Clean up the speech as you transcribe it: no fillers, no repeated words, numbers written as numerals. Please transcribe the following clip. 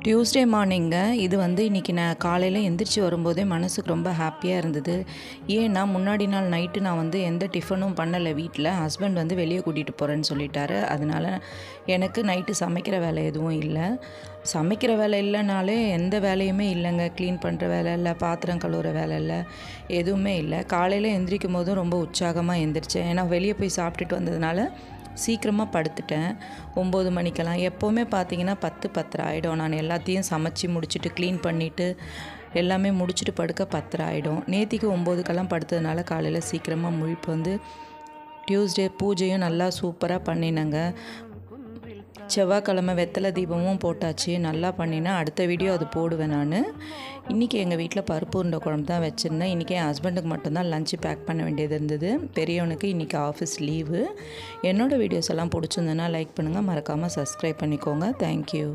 Tuesday மார்னிங்க. இது வந்து இன்றைக்கி நான் காலையில் எந்திரிச்சு வரும்போதே மனசுக்கு ரொம்ப ஹாப்பியாக இருந்தது. ஏன்னா முன்னாடி நாள் நைட்டு நான் வந்து எந்த டிஃபனும் பண்ணலை வீட்டில். ஹஸ்பண்ட் வந்து வெளியே கூட்டிகிட்டு போகிறேன்னு சொல்லிட்டாரு. அதனால் எனக்கு நைட்டு சமைக்கிற வேலை எதுவும் இல்லை. சமைக்கிற வேலை இல்லைனாலே எந்த வேலையுமே இல்லைங்க. க்ளீன் பண்ணுற வேலை இல்லை, பாத்திரம் கழுவுற வேலை இல்லை, எதுவுமே இல்லை. காலையில் எந்திரிக்கும் போதும் ரொம்ப உற்சாகமாக எந்திரிச்சேன். ஏன்னா வெளியே போய் சாப்பிட்டுட்டு வந்ததுனால சீக்கிரமாக படுத்துட்டேன். 9 மணிக்கெல்லாம். எப்போவுமே பார்த்தீங்கன்னா 10, 10:30 ஆகிடும். நான் எல்லாத்தையும் சமைச்சி முடிச்சுட்டு க்ளீன் பண்ணிவிட்டு எல்லாமே முடிச்சுட்டு படுக்க 10:30 ஆகிடும். நேத்திக்கு 9க்கெல்லாம் படுத்ததுனால காலையில் சீக்கிரமாக முழிப்பு வந்து டியூஸ்டே பூஜையும் நல்லா சூப்பராக பண்ணினேங்க. செவ்வாய்க்கிழமை வெத்தலை தீபமும் போட்டாச்சு. நல்லா பண்ணினேன். அடுத்த வீடியோ அது போடுவேன் நான். இன்றைக்கி எங்கள் வீட்டில் பருப்பு உருண்டை குழம்பு தான் வச்சுருந்தேன். இன்றைக்கி என் ஹஸ்பண்டுக்கு மட்டும்தான் லஞ்சு பேக் பண்ண வேண்டியது இருந்தது. பெரியவனுக்கு இன்றைக்கி ஆஃபீஸ் லீவு. என்னோடய வீடியோஸ் எல்லாம் பிடிச்சிருந்ததுன்னா லைக் பண்ணுங்கள், மறக்காமல் சப்ஸ்கிரைப் பண்ணிக்கோங்க. தேங்க்யூ.